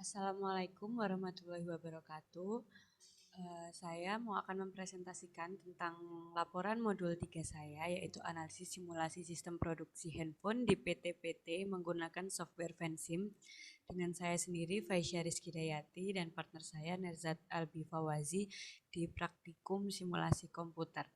Assalamualaikum warahmatullahi wabarakatuh. Saya mau akan mempresentasikan tentang laporan modul 3 saya, yaitu analisis simulasi sistem produksi handphone di PT-PT menggunakan software Vensim. Dengan saya sendiri, Faisya Rizky Dayati, dan partner saya, Nerzat Albi Fawazi, di Praktikum Simulasi Komputer.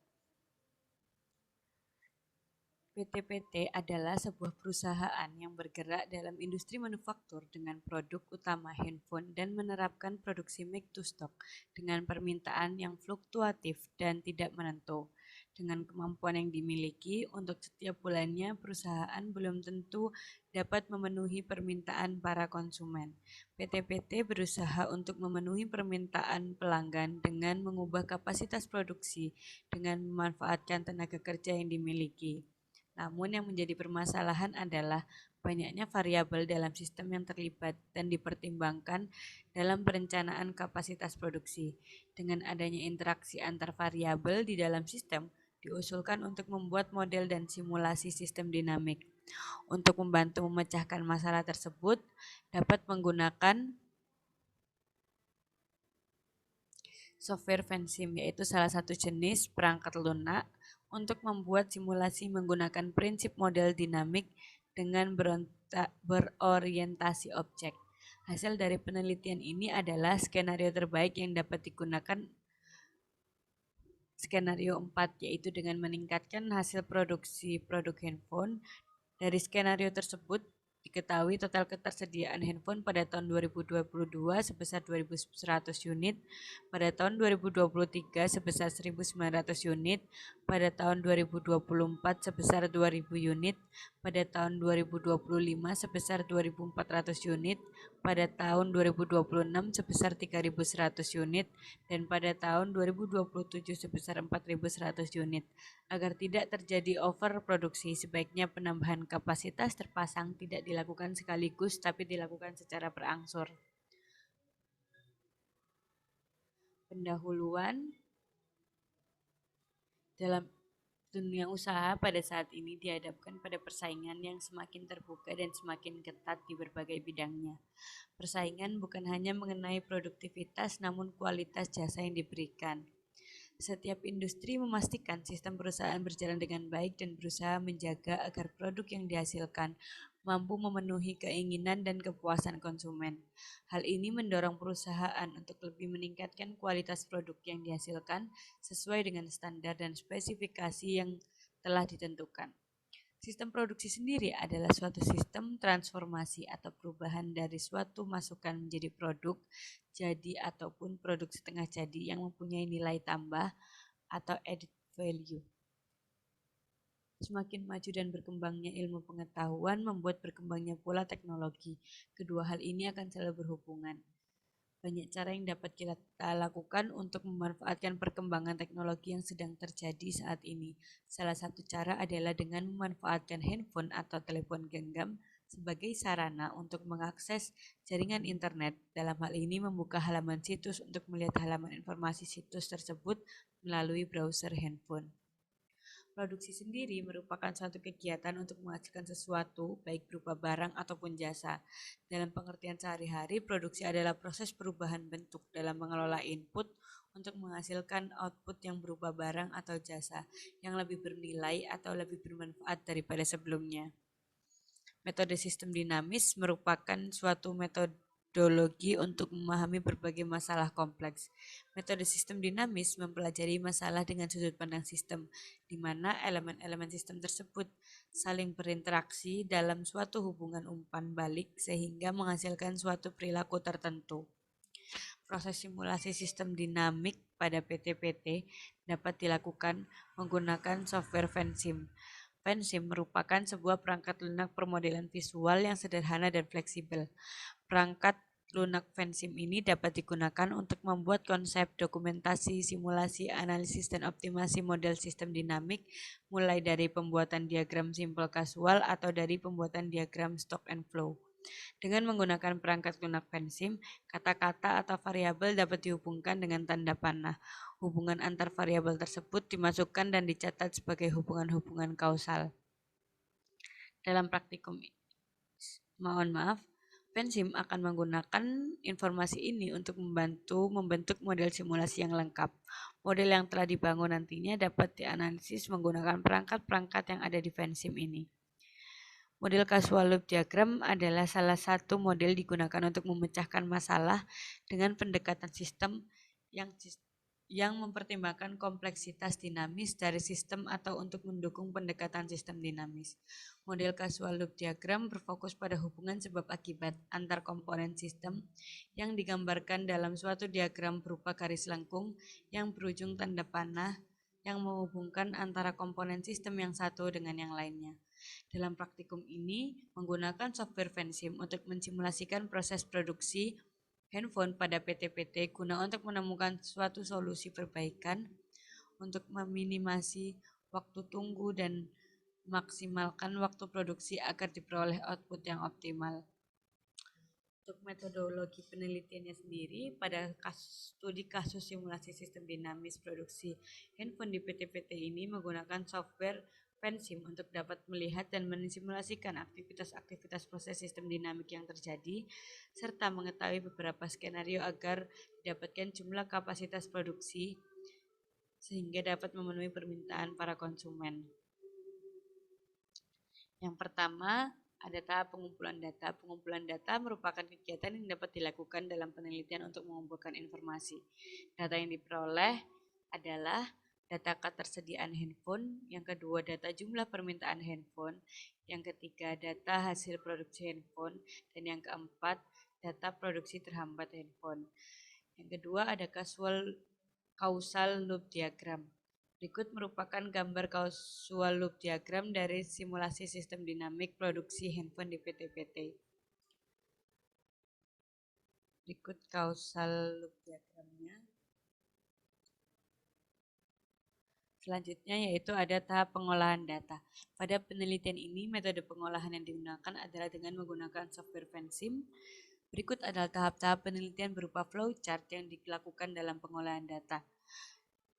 PT-PT adalah sebuah perusahaan yang bergerak dalam industri manufaktur dengan produk utama handphone dan menerapkan produksi make to stock dengan permintaan yang fluktuatif dan tidak menentu. Dengan kemampuan yang dimiliki, untuk setiap bulannya perusahaan belum tentu dapat memenuhi permintaan para konsumen. PT-PT berusaha untuk memenuhi permintaan pelanggan dengan mengubah kapasitas produksi dengan memanfaatkan tenaga kerja yang dimiliki. Namun yang menjadi permasalahan adalah banyaknya variabel dalam sistem yang terlibat dan dipertimbangkan dalam perencanaan kapasitas produksi. Dengan adanya interaksi antar variabel di dalam sistem, diusulkan untuk membuat model dan simulasi sistem dinamik. Untuk membantu memecahkan masalah tersebut, dapat menggunakan software Vensim, yaitu salah satu jenis perangkat lunak untuk membuat simulasi menggunakan prinsip model dinamik dengan berorientasi objek. Hasil dari penelitian ini adalah skenario terbaik yang dapat digunakan skenario 4, yaitu dengan meningkatkan hasil produksi produk handphone. Dari skenario tersebut, diketahui total ketersediaan handphone pada tahun 2022 sebesar 2.100 unit, pada tahun 2023 sebesar 1.900 unit, pada tahun 2024 sebesar 2.000 unit, pada tahun 2025 sebesar 2.400 unit, pada tahun 2026 sebesar 3.100 unit, dan pada tahun 2027 sebesar 4.100 unit. Agar tidak terjadi overproduksi, sebaiknya penambahan kapasitas terpasang tidak dilakukan sekaligus tapi dilakukan secara berangsur. Pendahuluan dalam dunia usaha pada saat ini dihadapkan pada persaingan yang semakin terbuka dan semakin ketat di berbagai bidangnya. Persaingan bukan hanya mengenai produktivitas namun kualitas jasa yang diberikan. Setiap industri memastikan sistem perusahaan berjalan dengan baik dan berusaha menjaga agar produk yang dihasilkan mampu memenuhi keinginan dan kepuasan konsumen. Hal ini mendorong perusahaan untuk lebih meningkatkan kualitas produk yang dihasilkan sesuai dengan standar dan spesifikasi yang telah ditentukan. Sistem produksi sendiri adalah suatu sistem transformasi atau perubahan dari suatu masukan menjadi produk jadi ataupun produk setengah jadi yang mempunyai nilai tambah atau added value. Semakin maju dan berkembangnya ilmu pengetahuan membuat berkembangnya pula teknologi. Kedua hal ini akan selalu berhubungan. Banyak cara yang dapat kita lakukan untuk memanfaatkan perkembangan teknologi yang sedang terjadi saat ini. Salah satu cara adalah dengan memanfaatkan handphone atau telepon genggam sebagai sarana untuk mengakses jaringan internet. Dalam hal ini membuka halaman situs untuk melihat halaman informasi situs tersebut melalui browser handphone. Produksi sendiri merupakan suatu kegiatan untuk menghasilkan sesuatu, baik berupa barang ataupun jasa. Dalam pengertian sehari-hari, produksi adalah proses perubahan bentuk dalam mengelola input untuk menghasilkan output yang berupa barang atau jasa yang lebih bernilai atau lebih bermanfaat daripada sebelumnya. Metode sistem dinamis merupakan suatu metodologi untuk memahami berbagai masalah kompleks. Metode sistem dinamis mempelajari masalah dengan sudut pandang sistem, di mana elemen-elemen sistem tersebut saling berinteraksi dalam suatu hubungan umpan balik sehingga menghasilkan suatu perilaku tertentu. Proses simulasi sistem dinamik pada PT-PT dapat dilakukan menggunakan software Vensim. Vensim merupakan sebuah perangkat lunak permodelan visual yang sederhana dan fleksibel. Perangkat lunak Vensim ini dapat digunakan untuk membuat konsep, dokumentasi, simulasi, analisis, dan optimasi model sistem dinamik, mulai dari pembuatan diagram simpel kasual atau dari pembuatan diagram stock and flow. Dengan menggunakan perangkat lunak Vensim, kata-kata atau variabel dapat dihubungkan dengan tanda panah. Hubungan antar variabel tersebut dimasukkan dan dicatat sebagai hubungan-hubungan kausal. Dalam praktikum, Pensim akan menggunakan informasi ini untuk membantu membentuk model simulasi yang lengkap. Model yang telah dibangun nantinya dapat dianalisis menggunakan perangkat-perangkat yang ada di Pensim ini. Model Causal Loop Diagram adalah salah satu model digunakan untuk memecahkan masalah dengan pendekatan sistem yang mempertimbangkan kompleksitas dinamis dari sistem atau untuk mendukung pendekatan sistem dinamis. Model Causal Loop Diagram berfokus pada hubungan sebab akibat antar komponen sistem yang digambarkan dalam suatu diagram berupa garis lengkung yang berujung tanda panah yang menghubungkan antara komponen sistem yang satu dengan yang lainnya. Dalam praktikum ini, menggunakan software Pensim untuk mensimulasikan proses produksi handphone pada PT-PT guna untuk menemukan suatu solusi perbaikan untuk meminimasi waktu tunggu dan maksimalkan waktu produksi agar diperoleh output yang optimal. Untuk metodologi penelitiannya sendiri, pada studi kasus simulasi sistem dinamis produksi handphone di PT-PT ini menggunakan software Pensim untuk dapat melihat dan mensimulasikan aktivitas-aktivitas proses sistem dinamik yang terjadi, serta mengetahui beberapa skenario agar didapatkan jumlah kapasitas produksi sehingga dapat memenuhi permintaan para konsumen. Yang pertama, ada tahap pengumpulan data. Pengumpulan data merupakan kegiatan yang dapat dilakukan dalam penelitian untuk mengumpulkan informasi. Data yang diperoleh adalah data ketersediaan handphone, yang kedua data jumlah permintaan handphone, yang ketiga data hasil produksi handphone, dan yang keempat data produksi terhambat handphone. Yang kedua ada causal loop diagram. Berikut merupakan gambar causal loop diagram dari simulasi sistem dinamik produksi handphone di PT-PT. Berikut causal loop diagramnya. Selanjutnya yaitu ada tahap pengolahan data. Pada penelitian ini, metode pengolahan yang digunakan adalah dengan menggunakan software Pensim. Berikut adalah tahap-tahap penelitian berupa flowchart yang dilakukan dalam pengolahan data.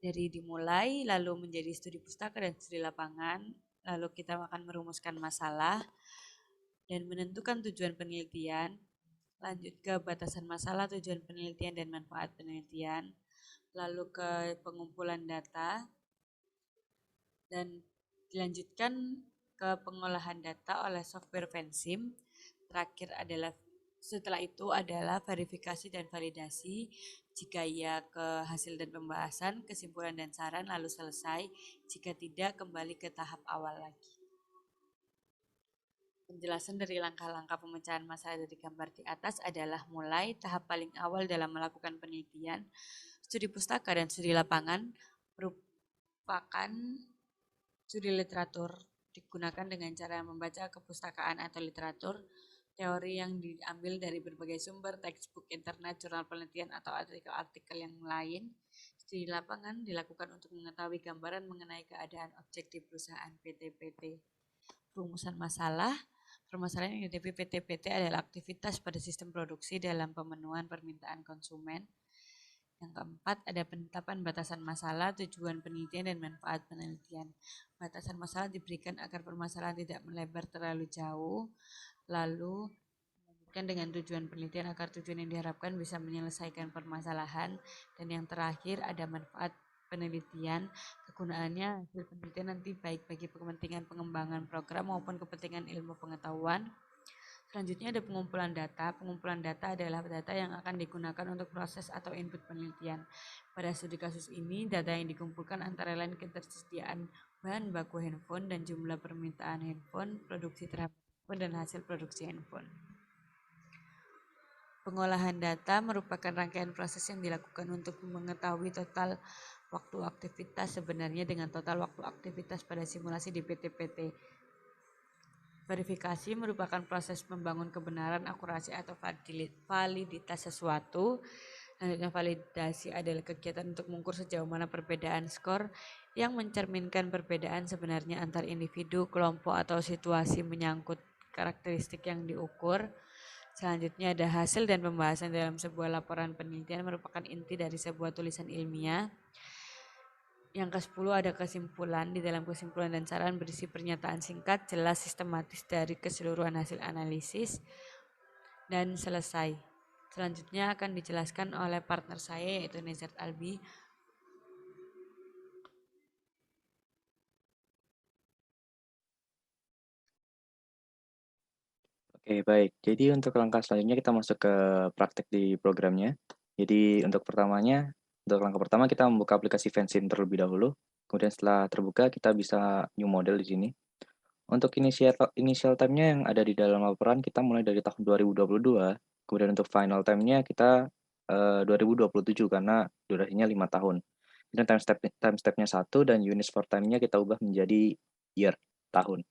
Dari dimulai, lalu menjadi studi pustaka dan studi lapangan, lalu kita akan merumuskan masalah dan menentukan tujuan penelitian, lanjut ke batasan masalah, tujuan penelitian, dan manfaat penelitian, lalu ke pengumpulan data, dan dilanjutkan ke pengolahan data oleh software Pensim. Terakhir adalah setelah itu adalah verifikasi dan validasi. Jika ya ke hasil dan pembahasan, kesimpulan dan saran lalu selesai. Jika tidak, kembali ke tahap awal lagi. Penjelasan dari langkah-langkah pemecahan masalah dari gambar di atas adalah mulai tahap paling awal dalam melakukan penelitian. Studi pustaka dan studi lapangan merupakan studi literatur, digunakan dengan cara membaca kepustakaan atau literatur, teori yang diambil dari berbagai sumber, textbook, internet, jurnal penelitian, atau artikel-artikel yang lain. Studi lapangan dilakukan untuk mengetahui gambaran mengenai keadaan objek di perusahaan PT-PT. Perumusan masalah. Permasalahan yang dihadapi PT-PT adalah aktivitas pada sistem produksi dalam pemenuhan permintaan konsumen. Yang keempat, ada penetapan batasan masalah, tujuan penelitian, dan manfaat penelitian. Batasan masalah diberikan agar permasalahan tidak melebar terlalu jauh, lalu dilanjutkan dengan tujuan penelitian agar tujuan yang diharapkan bisa menyelesaikan permasalahan, dan yang terakhir ada manfaat penelitian. Kegunaannya hasil penelitian nanti baik bagi kepentingan pengembangan program maupun kepentingan ilmu pengetahuan. Selanjutnya ada pengumpulan data. Pengumpulan data adalah data yang akan digunakan untuk proses atau input penelitian. Pada studi kasus ini, data yang dikumpulkan antara lain ketersediaan bahan baku handphone dan jumlah permintaan handphone, produksi terhadap handphone, dan hasil produksi handphone. Pengolahan data merupakan rangkaian proses yang dilakukan untuk mengetahui total waktu aktivitas sebenarnya dengan total waktu aktivitas pada simulasi di PT-PT. Verifikasi merupakan proses membangun kebenaran, akurasi, atau validitas sesuatu. Selanjutnya validasi adalah kegiatan untuk mengukur sejauh mana perbedaan skor yang mencerminkan perbedaan sebenarnya antar individu, kelompok, atau situasi menyangkut karakteristik yang diukur. Selanjutnya ada hasil dan pembahasan dalam sebuah laporan penelitian merupakan inti dari sebuah tulisan ilmiah. Yang ke-10 ada kesimpulan. Di dalam kesimpulan dan saran berisi pernyataan singkat, jelas, sistematis dari keseluruhan hasil analisis. dan selesai. Selanjutnya akan dijelaskan oleh partner saya yaitu Nezat Albi. Oke, baik. Jadi untuk langkah selanjutnya kita masuk ke praktek di programnya. Jadi untuk langkah pertama kita membuka aplikasi Fansin terlebih dahulu. Kemudian setelah terbuka kita bisa new model di sini. Untuk initial time-nya yang ada di dalam laporan kita mulai dari tahun 2022. Kemudian untuk final time-nya kita 2027 karena durasinya 5 tahun. Kemudian time step-nya 1 dan units for time-nya kita ubah menjadi year, tahun.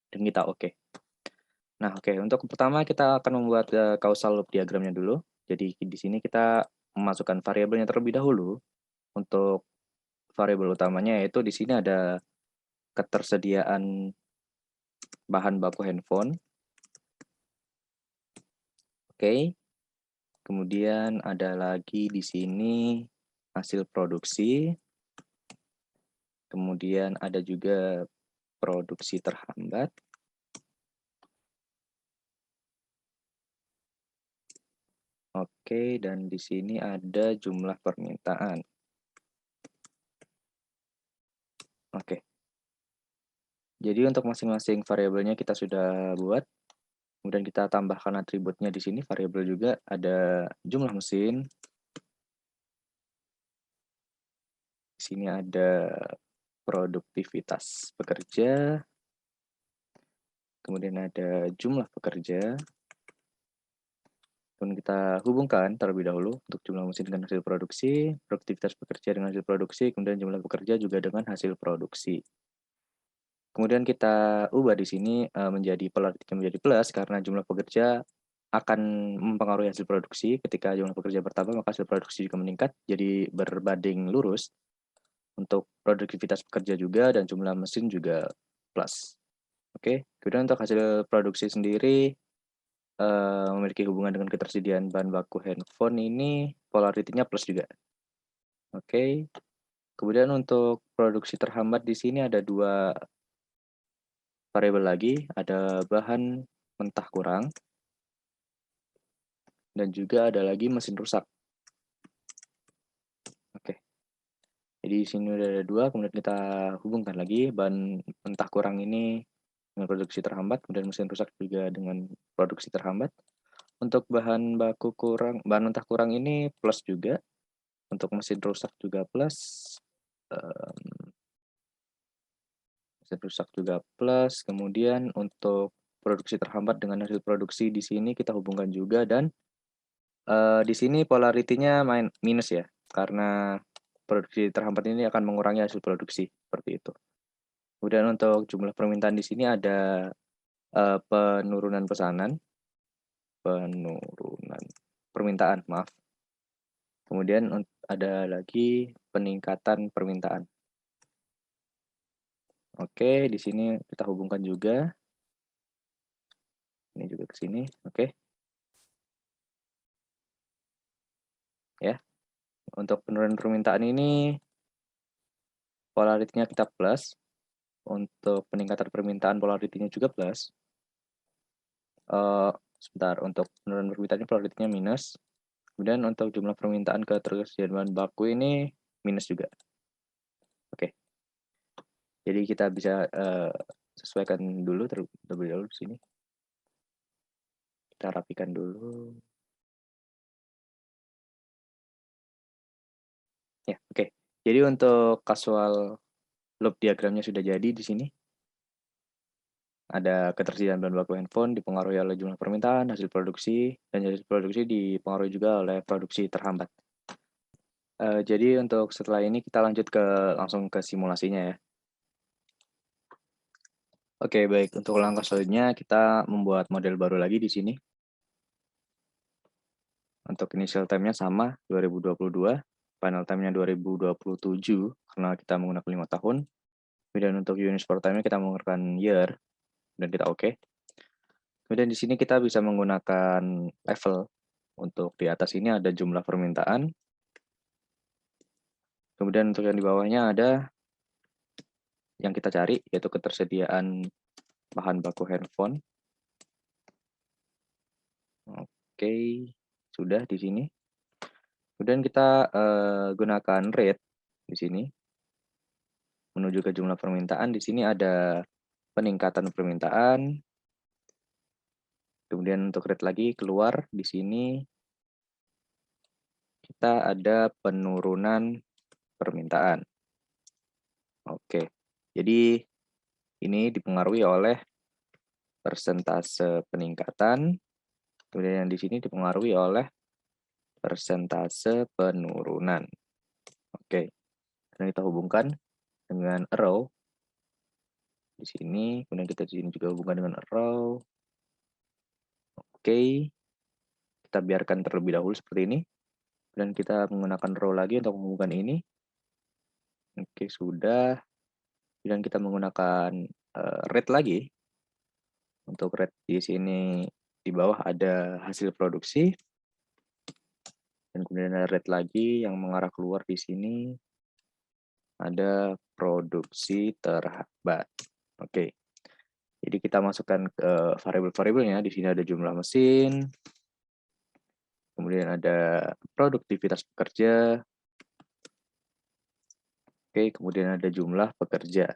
Dan kita oke. Nah, oke. Untuk pertama kita akan membuat causal loop diagramnya dulu. Jadi di sini kita memasukkan variabelnya terlebih dahulu. Untuk variabel utamanya yaitu di sini ada ketersediaan bahan baku handphone. Oke. Kemudian ada lagi di sini hasil produksi. Kemudian ada juga produksi terhambat. Oke, dan di sini ada jumlah permintaan. Oke. Jadi untuk masing-masing variabelnya kita sudah buat. Kemudian kita tambahkan atributnya di sini, variabel juga ada jumlah mesin. Di sini ada produktivitas pekerja. Kemudian ada jumlah pekerja. Kemudian kita hubungkan terlebih dahulu untuk jumlah mesin dengan hasil produksi, produktivitas pekerja dengan hasil produksi, kemudian jumlah pekerja juga dengan hasil produksi. Kemudian kita ubah di sini menjadi plus karena jumlah pekerja akan mempengaruhi hasil produksi. Ketika jumlah pekerja bertambah, maka hasil produksi juga meningkat, jadi berbanding lurus. Untuk produktivitas pekerja juga dan jumlah mesin juga plus. Oke, kemudian untuk hasil produksi sendiri memiliki hubungan dengan ketersediaan bahan baku handphone ini polaritinya plus juga. Oke. Kemudian untuk produksi terhambat di sini ada dua variabel lagi, ada bahan mentah kurang dan juga ada lagi mesin rusak. Oke. Jadi di sini udah ada dua, kemudian kita hubungkan lagi bahan mentah kurang ini dengan produksi terhambat, kemudian mesin rusak juga dengan produksi terhambat. Untuk bahan mentah kurang ini plus juga. Untuk mesin rusak juga plus. Mesin rusak juga plus. Kemudian untuk produksi terhambat dengan hasil produksi di sini kita hubungkan juga dan di sini polaritinya minus ya, karena produksi terhambat ini akan mengurangi hasil produksi seperti itu. Kemudian untuk jumlah permintaan di sini ada penurunan permintaan, maaf. Kemudian ada lagi peningkatan permintaan. Oke, di sini kita hubungkan juga. Ini juga ke sini, oke. Ya. Untuk penurunan permintaan ini polaritinya kita plus. Untuk peningkatan permintaan polaritinya juga plus. Sebentar, untuk penurunan permintaan ini polaritinya minus. Kemudian untuk jumlah permintaan ketersediaan bahan baku ini minus juga. Oke. Jadi kita bisa sesuaikan dulu terlebih dahulu di sini. Kita rapikan dulu. Ya, oke. Jadi untuk casual loop diagramnya sudah jadi di sini. Ada ketersediaan bahan baku handphone dipengaruhi oleh jumlah permintaan, hasil produksi, dan hasil produksi dipengaruhi juga oleh produksi terhambat. Jadi untuk setelah ini kita lanjut langsung ke simulasinya ya. Oke, baik. Untuk langkah selanjutnya kita membuat model baru lagi di sini. Untuk initial time-nya sama, 2022. Final time-nya 2027, karena kita menggunakan 5 tahun. Kemudian untuk units per time-nya kita menggunakan year, dan kita oke. Kemudian di sini kita bisa menggunakan level. Untuk di atas ini ada jumlah permintaan. Kemudian untuk yang di bawahnya ada yang kita cari, yaitu ketersediaan bahan baku handphone. Oke, sudah di sini. Kemudian kita gunakan rate di sini menuju ke jumlah permintaan. Di sini ada peningkatan permintaan. Kemudian untuk rate lagi keluar di sini kita ada penurunan permintaan. Oke. Jadi ini dipengaruhi oleh persentase peningkatan, kemudian yang di sini dipengaruhi oleh persentase penurunan. Oke. Dan kita hubungkan dengan arrow di sini, kemudian kita di sini juga hubungkan dengan arrow. Oke. Kita biarkan terlebih dahulu seperti ini. Dan kita menggunakan row lagi untuk menghubungkan ini. Oke, sudah. Dan kita menggunakan rate lagi. Untuk rate di sini di bawah ada hasil produksi. Dan kemudian ada rate lagi yang mengarah keluar di sini. Ada produksi terhambat. Oke. Jadi kita masukkan ke variabel-variabelnya. Di sini ada jumlah mesin. Kemudian ada produktivitas pekerja. Oke, kemudian ada jumlah pekerja.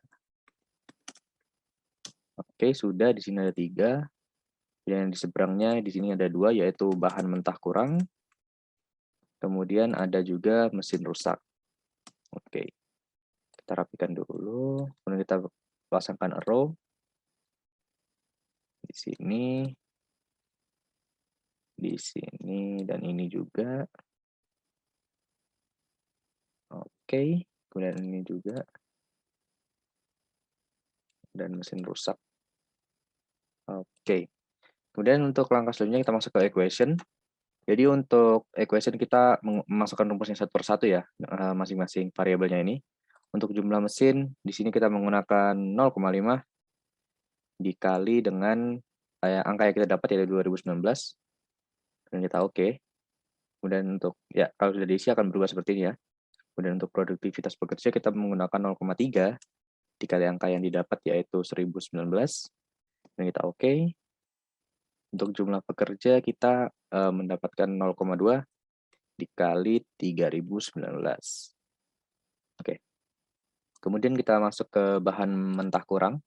Oke, sudah. Di sini ada 3. Dan di seberangnya di sini ada 2, yaitu bahan mentah kurang. Kemudian ada juga mesin rusak. Oke, kita rapikan dulu. Kemudian kita pasangkan arrow di sini, dan ini juga. Oke, kemudian ini juga. Dan mesin rusak. Oke. Kemudian untuk langkah selanjutnya kita masuk ke equation. Jadi untuk equation kita memasukkan rumusnya satu persatu ya, masing-masing variabelnya ini. Untuk jumlah mesin, di sini kita menggunakan 0,5 dikali dengan angka yang kita dapat yaitu 2019. Dan kita oke. Kemudian untuk, ya kalau sudah diisi akan berubah seperti ini ya. Kemudian untuk produktivitas pekerja kita menggunakan 0,3 dikali angka yang didapat yaitu 1019. Dan kita oke. Untuk jumlah pekerja kita mendapatkan 0,2 dikali 3019. Oke. Kemudian kita masuk ke bahan mentah kurang.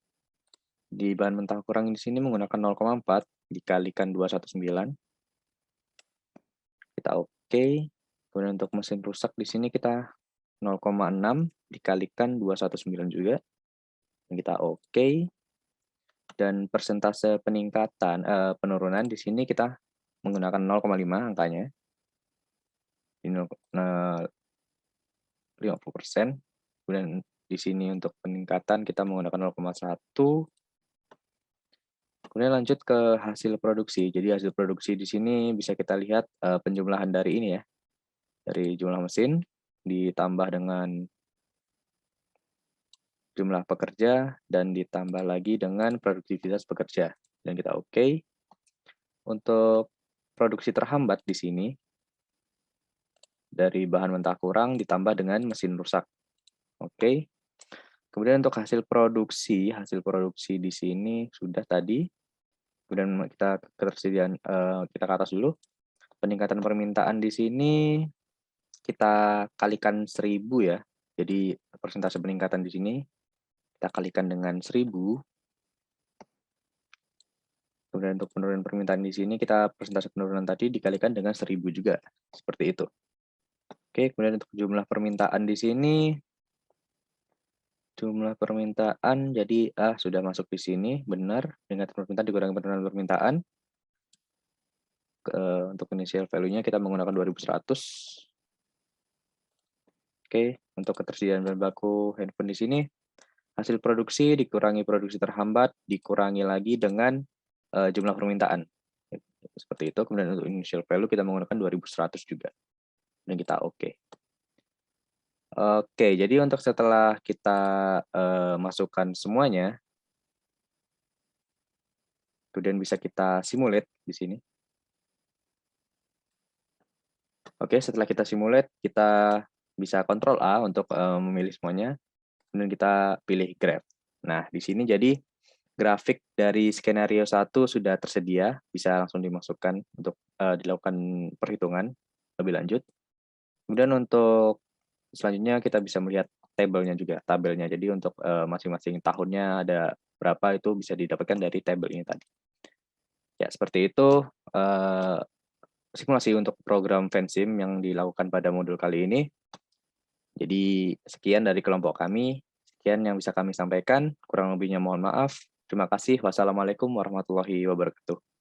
Di bahan mentah kurang di sini menggunakan 0,4 dikalikan 219. Kita oke. Kemudian untuk mesin rusak di sini kita 0,6 dikalikan 219 juga. Dan kita oke. Dan persentase peningkatan penurunan di sini kita menggunakan 0,5 angkanya. Ini 50%. Kemudian di sini untuk peningkatan kita menggunakan 0,1. Kemudian lanjut ke hasil produksi. Jadi hasil produksi di sini bisa kita lihat penjumlahan dari ini ya. Dari jumlah mesin ditambah dengan jumlah pekerja dan ditambah lagi dengan produktivitas pekerja. Dan kita oke. Untuk produksi terhambat di sini dari bahan mentah kurang ditambah dengan mesin rusak. Oke. Kemudian untuk hasil produksi di sini sudah tadi. Kemudian kita ketersediaan kita ke atas dulu. Peningkatan permintaan di sini kita kalikan 1000 ya. Jadi persentase peningkatan di sini kita kalikan dengan 1000. Kemudian untuk penurunan permintaan di sini kita persentase penurunan tadi dikalikan dengan 1000 juga. Seperti itu. Oke, kemudian untuk jumlah permintaan di sini jumlah permintaan jadi sudah masuk di sini, benar. Peningkatan permintaan dikurangi penurunan permintaan. Untuk initial value-nya kita menggunakan 2100. Oke, untuk ketersediaan bahan baku handphone di sini hasil produksi dikurangi produksi terhambat dikurangi lagi dengan jumlah permintaan. Seperti itu. Kemudian untuk initial value kita menggunakan 2100 juga. Dan kita oke. Oke, jadi untuk setelah kita masukkan semuanya, kemudian bisa kita simulate di sini. Oke, setelah kita simulate, kita bisa Ctrl A untuk memilih semuanya. Kemudian kita pilih graph. Nah, di sini jadi grafik dari skenario 1 sudah tersedia, bisa langsung dimasukkan untuk, dilakukan perhitungan lebih lanjut. Kemudian untuk selanjutnya kita bisa melihat tabelnya. Jadi untuk, masing-masing tahunnya ada berapa itu bisa didapatkan dari tabel ini tadi. Ya seperti itu, eee, simulasi untuk program Vensim yang dilakukan pada modul kali ini. Jadi sekian dari kelompok kami, sekian yang bisa kami sampaikan, kurang lebihnya mohon maaf. Terima kasih. Wassalamualaikum warahmatullahi wabarakatuh.